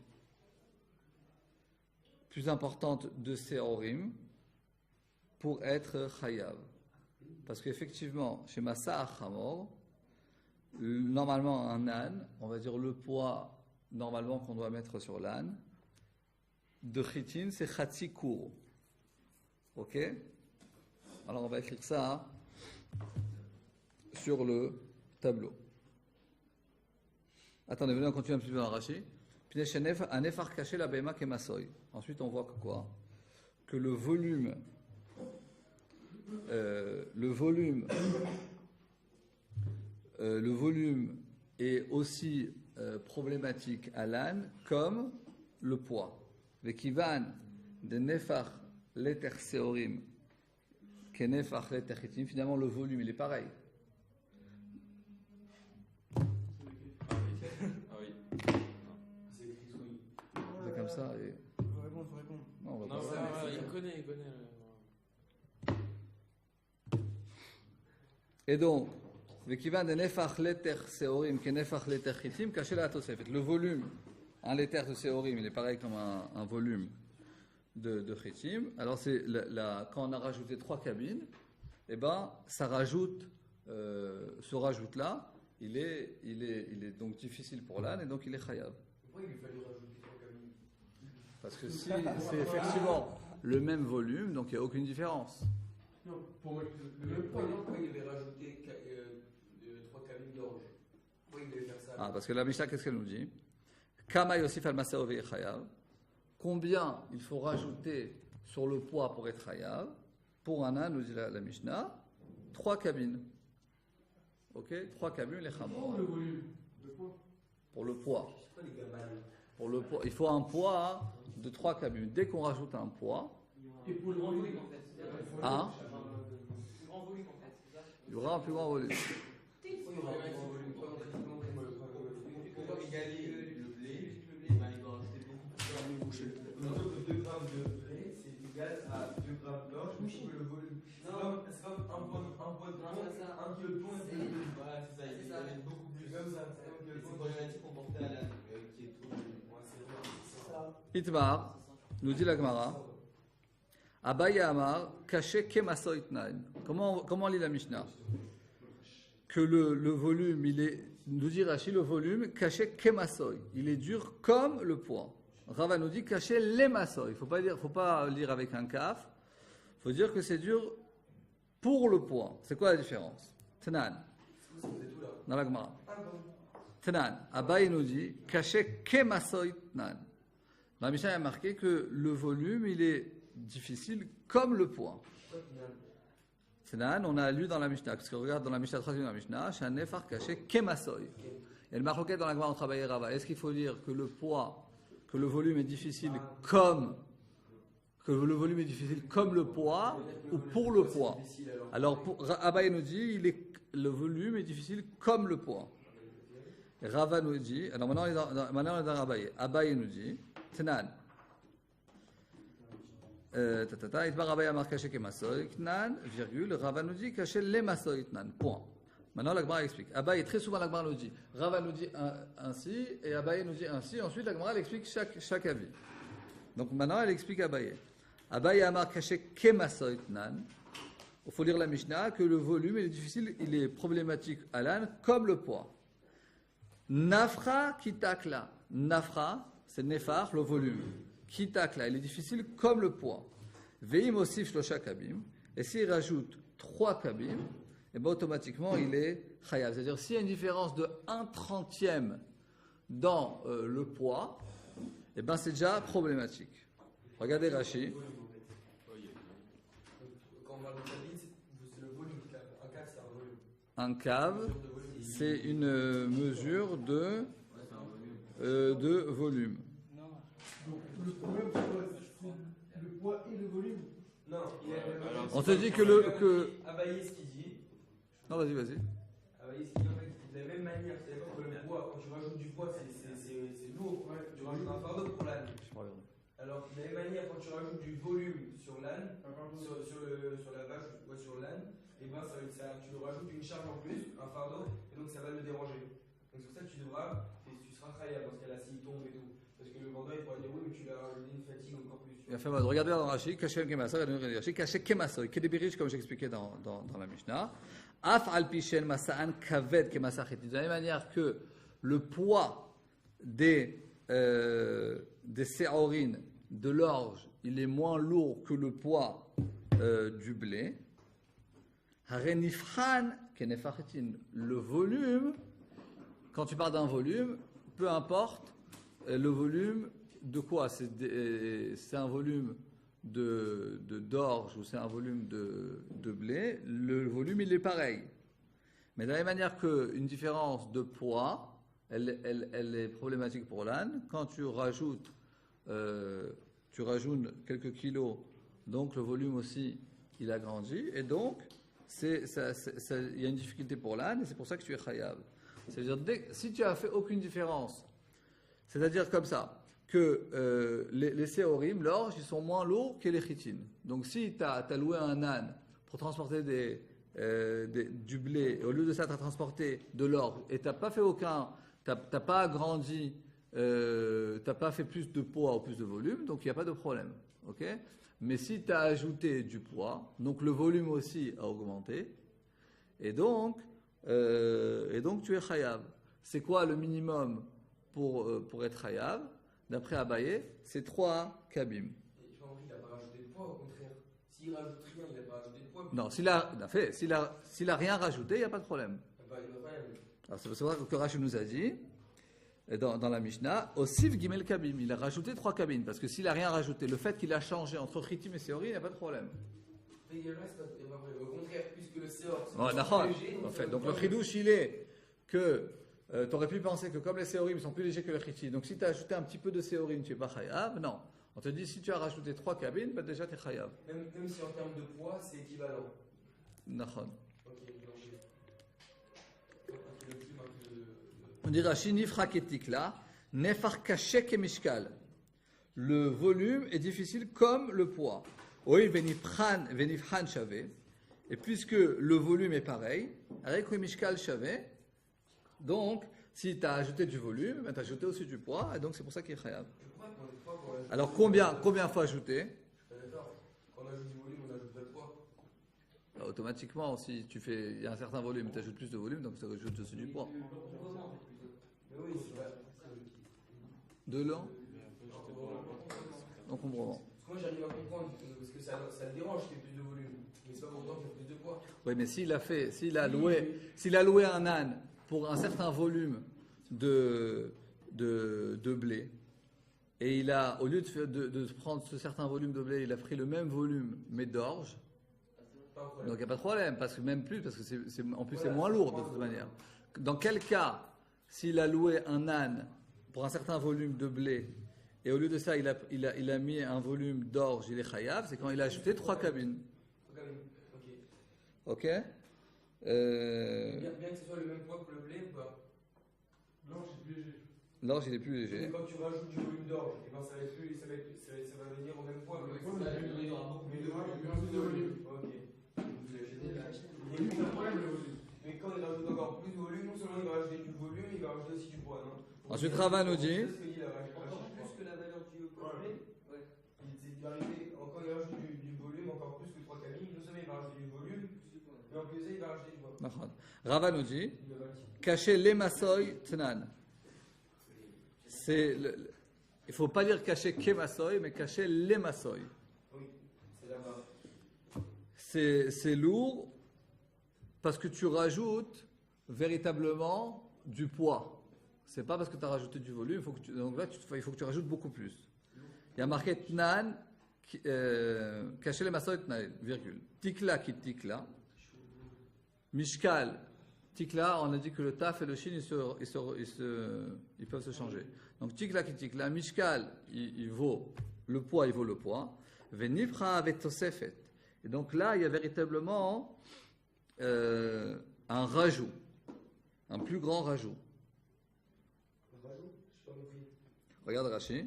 de seorim pour être chayav. Parce qu'effectivement, chez Massa Achamor, normalement un âne, on va dire le poids normalement qu'on doit mettre sur l'âne, de chitin, c'est chatsi kour. Ok? Alors on va écrire ça sur le tableau. Attendez, venez, on continue un petit peu dans Rashi. Un effar caché la bema kemasoy. Ensuite, on voit que quoi? Que le volume est aussi problématique à l'âne comme le poids. Vekivan de nefar leter seorim ke nefar leter chitim. Finalement, le volume, il est pareil. Ah oui. C'est comme ça. Et... Faut répondre. Non, on va Non, pas. il connaît. Et donc, le volume, un l'éther de séorim, il est pareil comme un volume de chitim. Alors, quand on a rajouté 3 cabines, eh ben, ça rajoute, ce rajout-là, il est donc difficile pour l'âne et donc il est chayav. Pourquoi il lui fallait rajouter 3 cabines? Parce que si c'est effectivement le même volume, donc il n'y a aucune différence. Non, pour moi, le même point, non, pourquoi il avait rajouté 3 cabines d'orge? Pourquoi il devait faire ça? Ah, parce que la Mishnah, qu'est-ce qu'elle nous dit? Kama yosif al masa ovei chayav. Combien il faut rajouter sur le poids pour être chayav? Pour un âne, nous dit la Mishnah, 3 cabines. Ok? 3 cabines, les chamors. Pour le volume. Le poids. Pour le poids. C'est quoi les gamins? Pour le poids. Il faut un poids de 3 cabines. Dès qu'on rajoute un poids, Et pour le volume. hein? Grand volume en fait, c'est ça? Il y aura un plus grand volume. Pourquoi il y aura un grand volume? Pourquoi égaler le blé? Il va rajouter beaucoup plus. Donc 2 grammes de blé, c'est égal à 2 grammes d'orge, pour le volume. C'est comme un poids de Non, c'est ça. 1 kilo de pont et 1 kilo de Voilà, c'est ça. Il va mettre beaucoup plus. C'est comme ça. C'est problématique pour porter à l'âne, qui est trop. Itmar, nous dit la Gemara. Abaya Amar, caché kemaso itnain. Comment on lit la Mishnah? Que le volume, il est, nous dit Rashi, le volume, caché kemasoy. Il est dur comme le poids. Rava nous dit caché lemasoy. Faut pas lire avec un kaf. Faut dire que c'est dur pour le poids. C'est quoi la différence? Tanan. Dans la Gemara. Tanan. Abaye nous dit caché kemasoy itnain. Dans la Mishnah, il y a marqué que le volume, il est difficile comme le poids. C'est nan, on a lu dans la Mishnah, parce que regarde dans la Mishnah, troisième dans la Mishnah, chez un nefar caché kemasoy. Il y a le marqué dans la Gemara entre Abaye et Rava. Est-ce qu'il faut dire que le poids, que le volume est difficile comme le poids ou pour le poids? Alors Abaye nous dit le volume est difficile comme le poids. Rava nous dit, alors maintenant on est dans Abaye. Abaye nous dit, Tnan. Itbar Abaye amar caché kemasoy, Tnan, virgule, Rava nous dit caché les masoy, Tnan, point. Maintenant, la Gemara explique. Abaye, très souvent, la Gemara nous dit. Rava nous dit ainsi, et Abaye nous dit ainsi. Ensuite, la Gemara explique chaque avis. Donc maintenant, elle explique Abaye. Abaye amar caché kemasoitnan. Il faut lire la Mishnah que le volume il est difficile, il est problématique à l'âne comme le poids. Nafra kitakla. Nafra, c'est nefar, le volume. Kitakla, il est difficile comme le poids. Veim osif shlosha kabim. Et s'il rajoute 3 kabim, et bien automatiquement il est chayav. C'est-à-dire s'il y a une différence de 1/30 dans le poids, et ben c'est déjà problématique. Regardez Rashi. Quand on parle de cabine, c'est le volume. Un cave, c'est une mesure de volume. Donc le problème, c'est le poids et le volume. Non, On te dit que Abaye, ce qu'il dit. Non, vas-y. Abaye, ce qu'il dit, en fait, de la même manière, c'est-à-dire que le poids, quand tu rajoutes du poids, c'est lourd. Tu rajoutes un fardeau pour l'âne. Alors, de la même manière, quand tu rajoutes du volume sur l'âne, sur la vache ou sur l'âne, et ben tu lui rajoutes une charge en plus, un fardeau, et donc ça va le déranger. Donc c'est pour ça que tu seras khayab dans ce cas-là, s'il tombe et tout. Parce que le vendeur, il pourra dire oui, mais tu lui as rajouté une fatigue encore plus. Regardez dans Rashi, caché Kemasoy, caché Kemasoy, Kedebirich, comme j'expliquais dans la Mishnah. Af al pishen masa'an kaved kemasachet. De la même manière que le poids des séorines, de l'orge, il est moins lourd que le poids du blé. Harenifran kenefachetin. Le volume, quand tu parles d'un volume, peu importe le volume de quoi, c'est un volume d'orge ou c'est un volume de blé, le volume il est pareil. Mais de la même manière qu'une différence de poids, elle est problématique pour l'âne. Quand tu rajoutes quelques kilos, donc le volume aussi il a grandi, et donc il y a une difficulté pour l'âne, et c'est pour ça que tu es chayav. C'est-à-dire, si tu as fait aucune différence, c'est-à-dire comme ça, que les séorim, l'orge, ils sont moins lourds que les chitines. Donc si tu as loué un âne pour transporter du blé, et au lieu de ça, tu as transporté de l'orge, et tu n'as pas fait tu n'as pas agrandi, tu n'as pas fait plus de poids ou plus de volume, donc il n'y a pas de problème. Okay? Mais si tu as ajouté du poids, donc le volume aussi a augmenté, et donc tu es chayav. C'est quoi le minimum pour être chayav? D'après Abaye, c'est 3 kabim. Il n'a pas rajouté de poids, au contraire. S'il rajoute rien, il n'a pas rajouté de poids. Non, s'il a rien rajouté, il n'y a pas de problème. Alors c'est pour ça que Rashi nous a dit, dans la Mishnah, Osif Gimel Kabim, il a rajouté 3 kabines, parce que s'il n'a rien rajouté, le fait qu'il a changé entre Chitim et Séori, il n'y a pas de problème. Mais il reste pas vrai. Au contraire, puisque le Séor, c'est léger. En fait, donc le Chidouche, il est que tu aurais pu penser que comme les Séorim sont plus légers que le Chitim, donc si tu as ajouté un petit peu de Séorim, tu n'es pas chayav. Non. On te dit, si tu as rajouté 3 kabines, bah déjà tu es chayav. Même si en termes de poids, c'est équivalent. Nachon. Ok, On dira Shinifra ketikla, nefar kashek et mishkal. Le volume est difficile comme le poids. Oui, venifran shavé. Et puisque le volume est pareil, avec mishkal shavé, donc si tu as ajouté du volume, tu as ajouté aussi du poids, et donc c'est pour ça qu'il est chayav. Alors combien faut ajouter? Quand on ajoute du volume, on ajoute pas de poids. Automatiquement, si il y a un certain volume, tu ajoutes plus de volume, donc tu ajoutes aussi du poids. Mais oui, c'est pas. De l'an? On comprend. Parce que moi j'arrive à comprendre, parce que ça le dérange qu'il y ait plus de volume. Mais c'est pas pour autant qu'il y ait plus de poids. Oui, mais s'il a loué un âne pour un certain volume de blé, et il a, au lieu de prendre ce certain volume de blé, il a pris le même volume, mais d'orge. Donc il n'y a pas de problème, parce que même plus, parce que en plus c'est moins lourd de toute manière. Dans quel cas, s'il a loué un âne pour un certain volume de blé, et au lieu de ça, il a mis un volume d'orge, il est chayav, c'est quand il a ajouté 3 cabines. Ok. Bien que ce soit le même poids que le blé ou pas? L'orge, il est plus léger. Mais quand tu rajoutes du volume d'orge, eh ben, ça va venir au même poids. Mais quand il rajoute encore plus de volume, non seulement il va rajouter du volume, il va rajouter aussi du poids. Non? Ensuite, Rava nous dit. Encore plus que la valeur du blé. Ouais. Il va arriver, quand il rajoute du volume, encore plus que 3 cabines, non seulement il va rajouter du volume, mais en plus de ça, il va rajouter du poids. Rava nous dit. Cacher les massoy tnan. Il ne faut pas dire cacher ke massoy, mais cacher les massoy. Oui, c'est là-bas. C'est lourd parce que tu rajoutes véritablement du poids. C'est pas parce que tu as rajouté du volume, donc là il faut que tu rajoutes beaucoup plus. Il y a marqué tnan, cacher les massoy tnan, virgule. Tikla qui tikla. Mishkal. Tikla, on a dit que le taf et le shin, ils peuvent se changer. Donc, tikla qui tikla, mishkal, il vaut le poids, il vaut le poids. Venifra avec tosefet. Et donc là, il y a véritablement un rajout, un plus grand rajout. Regarde Rashi.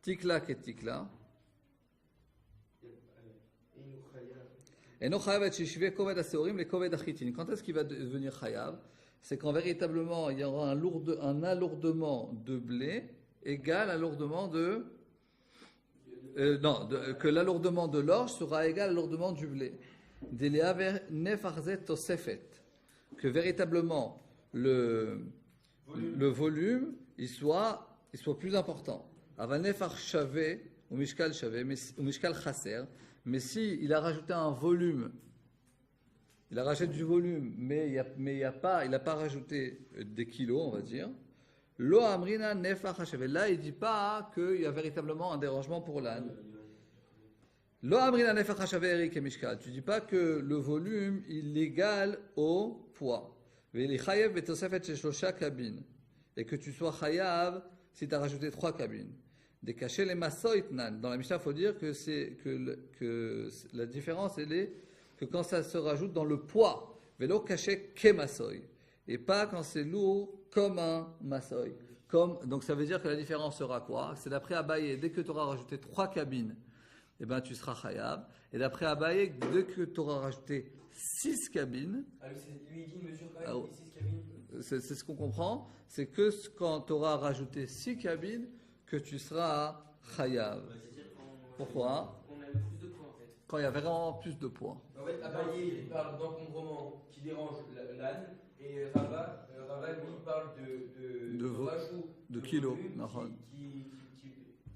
Tikla qui tikla. Quand est-ce qu'il va devenir chayav? C'est quand véritablement il y aura un alourdement de blé égal à l'alourdement que l'alourdement de l'orge sera égal à l'alourdement du blé. Que véritablement le volume il soit plus important. Aval nefar shavé ou mishkal shavé ou mishkal chaser. Mais si il a rajouté un volume, il a rajouté du volume, mais il n'a pas rajouté des kilos, on va dire. Lo amrina nefach hashavé. Là, il ne dit pas qu'il y a véritablement un dérangement pour l'âne. Lo amrina nefach hashavé erik et mishkal. Tu ne dis pas que le volume il est égal au poids. Veli chayev betosefet sheshlosha cabines. Et que tu sois chayav si tu as rajouté 3 cabines. Des cachets les massoitnan. Dans la Mishnah, il faut dire que la différence, elle est que quand ça se rajoute dans le poids, vélo caché ke massoy, et pas quand c'est lourd comme un massoy. Donc ça veut dire que la différence sera quoi? C'est d'après Abaye, dès que tu auras rajouté 3 cabines, eh ben, tu seras chayav. Et d'après Abaye, dès que tu auras rajouté 6 cabines, lui, il dit une mesure quand même, 6 cabines. C'est ce qu'on comprend, c'est que quand tu auras rajouté 6 cabines, que tu seras chayav. Pourquoi? On a plus de poids en fait. Quand il y a vraiment plus de poids. En fait, Abaye, il parle d'encombrement qui dérange l'âne, et Rava, lui, parle de rajout de kilos qui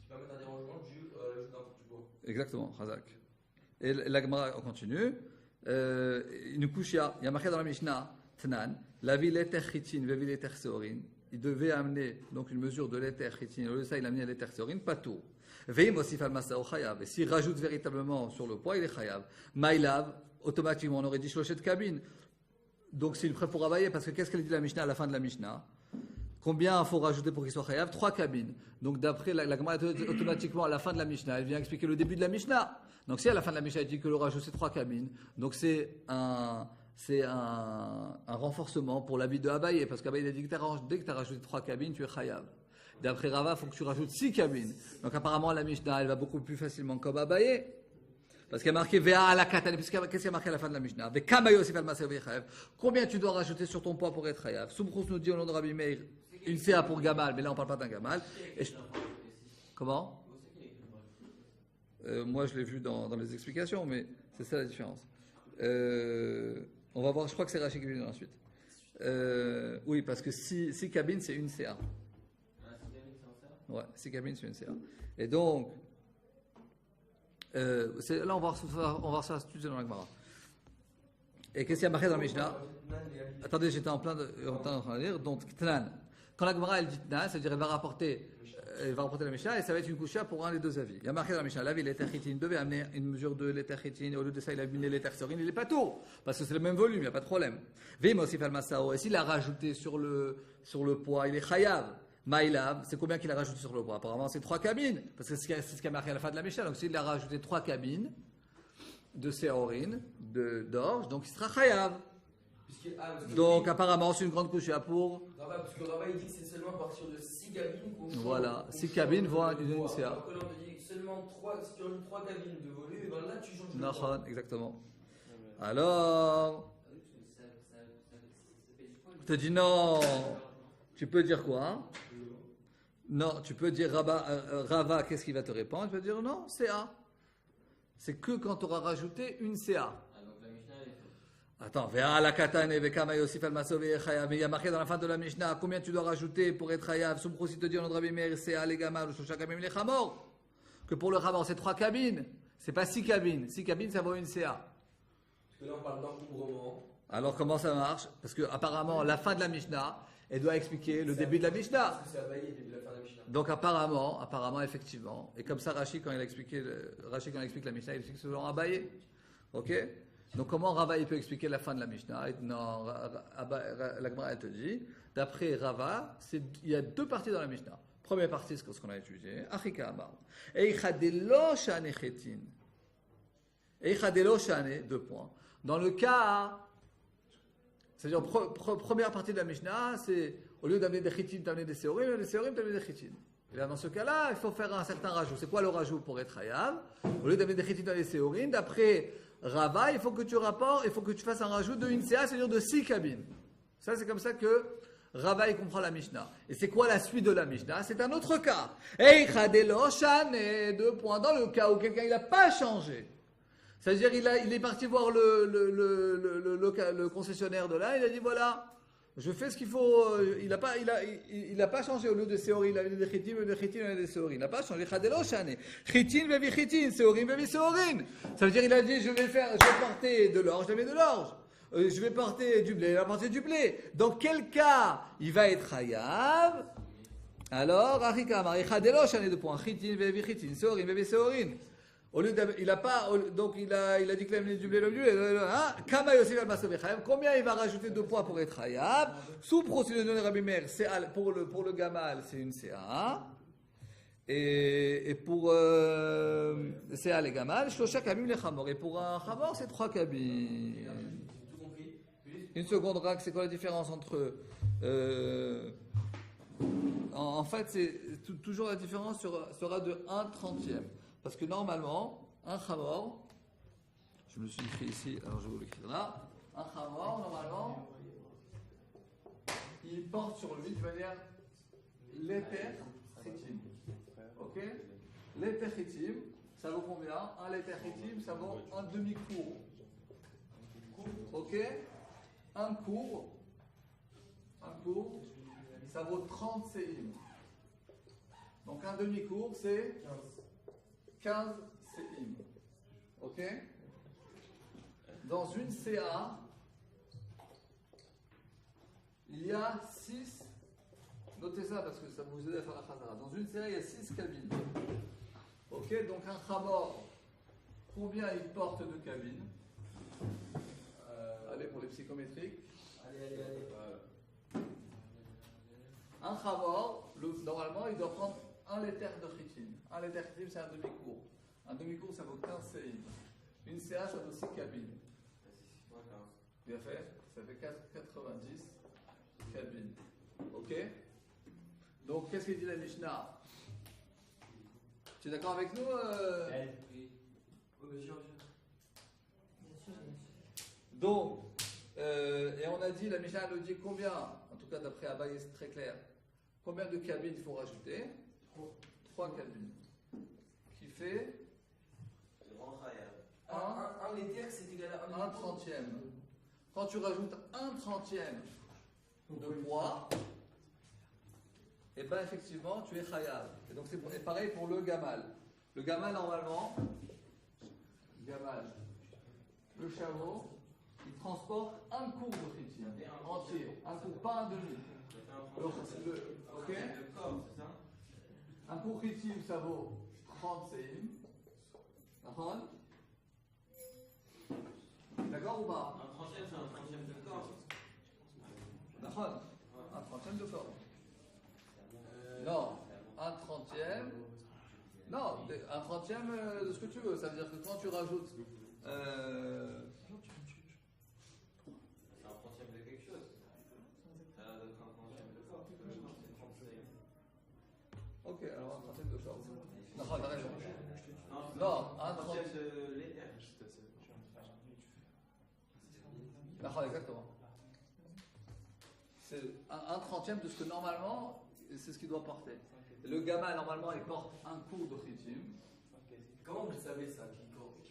permet un dérangement du poids. Exactement, Razak. Et la Gemara continue. Une kushia, il y a marqué dans la Mishnah, Tnan, la ville l'éther chitin, la ville l'éther seorin. Il devait amener donc une mesure de l'éther chitin. Au lieu de ça, il a amené l'éther seorin, pas tout. Veim aussi fal masa au chayav. Et s'il rajoute véritablement sur le poids, il est chayav. Maïlav, automatiquement, on aurait dit chlochet de cabine. Donc c'est une preuve pour Abaye, parce que qu'est-ce qu'elle dit la Mishnah à la fin de la Mishnah? Combien il faut rajouter pour qu'il soit chayav? 3 cabines. Donc d'après la Gemara, automatiquement à la fin de la Mishnah, elle vient expliquer le début de la Mishnah. Donc si à la fin de la Mishnah, elle dit que le rajout c'est 3 cabines, donc c'est un renforcement pour l'avis de Abaye, parce qu'Abaye a dit que dès que tu as rajouté 3 cabines, tu es chayav. D'après Rava, il faut que tu rajoutes 6 cabines. Donc apparemment la Mishnah, elle va beaucoup plus facilement comme Abaye. Parce qu'il y a marqué Vea à la katane. Qu'est-ce qu'il y a marqué à la fin de la Mishnah? Combien tu dois rajouter sur ton poids pour être chayav? Soumchrous nous dit au nom de Rabbi Meir, une CA pour Gamal, mais là on ne parle pas d'un Gamal. Comment? Moi je l'ai vu dans les explications, mais c'est ça la différence. On va voir, je crois que c'est Rachid qui vient ensuite. Oui, parce que 6 cabines c'est une CA. Ouais, 6 cabines c'est une CA. Et donc, là on va voir ça tout dans la Gemara. Et qu'est-ce qu'il y a marqué dans la Mishnah? Attendez, j'étais en train de lire. Donc, Tnan. Quand la Gemara elle dit Tnan, c'est-à-dire elle va rapporter il va rapporter la Mishnah et ça va être une coucha pour un des deux avis. Il y a marqué dans la Mishnah, là, l'éther chitin, il devait amener une mesure de l'éther chitin, et au lieu de ça, il a amené l'éther sorine, il n'est pas tour, parce que c'est le même volume, il n'y a pas de problème. Vim aussi fait le masao, et s'il a rajouté sur le poids, il est chayav. Maïlav, c'est combien qu'il a rajouté sur le poids? Apparemment, c'est 3 cabines, parce que c'est ce qui a marqué à la fin de la Mishnah. Donc, s'il a rajouté 3 cabines de séorine, d'orge, donc il sera chayav. Donc, apparemment, c'est une grande couche pour. Parce que Rabat il dit que c'est seulement à partir de 6 cabines qu'on change. Voilà, 6 cabines vont à une CA. Alors que là, on dit que seulement 3, si tu rajoutes 3 cabines de volume, et ben là, tu changes le poids. Nahon, exactement. Alors, je te dis non. Tu peux dire quoi hein? Non, tu peux dire Rava, qu'est-ce qu'il va te répondre? Tu vas dire non, CA. C'est que quand tu auras rajouté une CA. Attends, Véa la katane, Vekama Yosif al Masové Chayav. Mais il y a marqué dans la fin de la Mishnah combien tu dois rajouter pour être Chayav. Soumprou, si te dit, on Rabbi Meir, CA, les Gamal, ou Shosha Kamim, les Chamor. Que pour le Chamor, c'est 3 cabines. C'est pas 6 cabines. 6 cabines, ça vaut une CA. Parce que là, on parle d'encombrement. Alors, comment ça marche? Parce que apparemment, la fin de la Mishnah, elle doit expliquer le début de la Mishnah. Parce que c'est Abaye, le début de la fin de la Mishnah. Donc apparemment, effectivement, et comme ça Rashi quand il explique la Mishnah, il explique selon Abaye. Ok? Donc comment Rava il peut expliquer la fin de la Mishnah? Non, la Gemara elle te dit, d'après Rava, il y a 2 parties dans la Mishnah. Première partie, c'est ce qu'on a étudié. Achika Amar. Eichadelo shane chetin. Eichadelo shane, 2 points. Dans le cas, c'est-à-dire première partie de la Mishnah, c'est au lieu d'amener des chitin, d'amener des séorim, d'amener des chitin. Et là, dans ce cas-là, il faut faire un certain rajout. C'est quoi le rajout pour être chayav? Au lieu d'amener des chitin, d'amener des séorim, d'après Rava, il faut que tu rapportes, il faut que tu fasses un rajout de une CA, c'est-à-dire de 6 cabines. Ça, c'est comme ça que Rava, il comprend la Mishnah. Et c'est quoi la suite de la Mishnah? C'est un autre cas. Eichadelo shane, 2 points. Dans le cas où quelqu'un, il n'a pas changé. C'est-à-dire, il est parti voir le concessionnaire de là, il a dit, voilà, je fais ce qu'il faut, il n'a pas changé au lieu de séori, il avait des chitim, il avait des séori, il n'a pas changé, chadelo shane, chitin, vevi chitin, séorim, vevi séorin. Ça veut dire, il a dit, je vais porter de l'orge, je vais mettre de l'orge. Je vais porter du blé, il va porter du blé. Dans quel cas, il va être chayav? Alors, achikam, chadelo shane, 2 points, chitin, vevi chitin, séorim, vevi séorin. Au lieu il a pas, donc il a dit qu'il a amené du blé, Kama Yosef al Masové Chayav. Combien il va rajouter 2 points pour être Chayav? Sous procédure de Rabbi Meir, pour le Gamal, c'est une CA. Et pour CA les Gamal, Shlosha Kamim les Chamor. Et pour un Chamor, c'est 3 cabines. Une seconde, Rak, c'est quoi la différence entre. En fait, c'est toujours la différence sera de 1/30. Parce que normalement, un chamor, je me suis écrit ici, alors je vais vous l'écrire là, un chamor, normalement, il porte sur lui de manière l'éther chitim. Ok? L'éther chitim, ça vaut combien? Un l'éther chitim, ça vaut un demi-cours. Ok? Un cours, ça vaut 30 séim. Donc un demi-cours, c'est 15 CIM. Ok? Dans une CA, il y a 6. Notez ça parce que ça vous aide à faire la khazara. Dans une CA, il y a 6 cabines. Ok? Donc un khamor, combien il porte de cabines? Allez pour les psychométriques. Allez. Un khamor, normalement, il doit prendre un l'éther de chitim. Un l'éther chitim, c'est un demi-cours. Un demi-cours, ça vaut 15 CI. Une CA, ça vaut 6 cabines. Bien fait. Ça fait 90 cabines. Ok? Donc, qu'est-ce qu'il dit la Mishnah? Tu es d'accord avec nous Donc, et on a dit, la Mishnah nous dit combien, en tout cas d'après Abaye, c'est très clair, combien de cabines il faut rajouter? 3 cabines. Qui fait un l'éther, c'est égal à 1/30. Quand tu rajoutes 1/30 de poids, et bien effectivement, tu es chayav. Et donc c'est pareil pour le gamal. Le gamal, normalement, le chameau, il transporte un cours de chitim entier. Un cours, pas un demi. Ok? Un cours chitim, ça vaut 30 seim. D'accord? D'accord ou pas? Un 30e, c'est un 30e de corps. D'accord? Un 30e de corps. Non, un 30e. Non, un 30e de ce que tu veux. Ça veut dire que quand tu rajoutes. C'est un 30e de quelque chose. Ça a l'air d'être un 30e de corps. Ok, alors un 30e de corps. Non, t'as raison. Non, un un 30e de l'éther. D'accord, exactement. C'est un 30e de ce que normalement, c'est ce qu'il doit porter. Le gamin, normalement, il porte un cours de chitim. Comment vous savez ça qui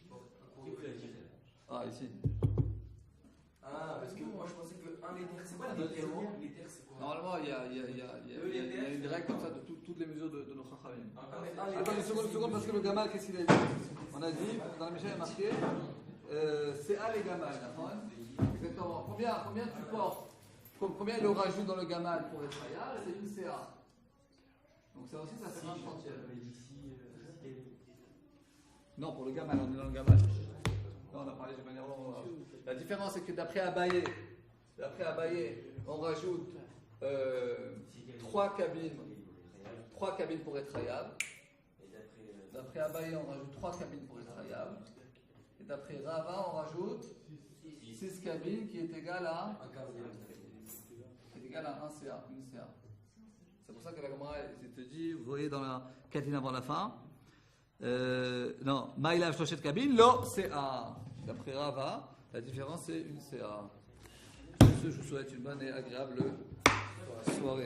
porte un cours de chitim? Ah, ici. Ah, parce que moi je pensais que un l'éther, c'est quoi l'éther? L'éther, c'est quoi? Normalement, il y a une règle comme ça de toutes les mesures de nos chachamim. Ah, Attends une seconde, parce que le gamal, qu'est-ce qu'il a dit? On a dit, dans la Mishnah, il y a marqué, c'est à les gamal, d'accord? Exactement. Combien tu portes? Combien il le rajoute dans le gamal pour être hayal? C'est une CA. Donc ça aussi, ça fait un 30e. Non, pour le gamal, on est dans le gamal. Non, on a parlé de manière longue. La différence, c'est que d'après Abaye, on rajoute 3 cabines pour être hayal. D'après Abaye, on rajoute 3 cabines pour être hayal. Et d'après Rava, on rajoute 6 cabines qui est égal à 1 CA, une CA. C'est pour ça que la Gemara te dit, vous voyez dans la catine avant la fin, non, Maïlav Shoshet cabine, lo CA. D'après Rava, la différence c'est une CA. Sur ce, je vous souhaite une bonne et agréable soirée.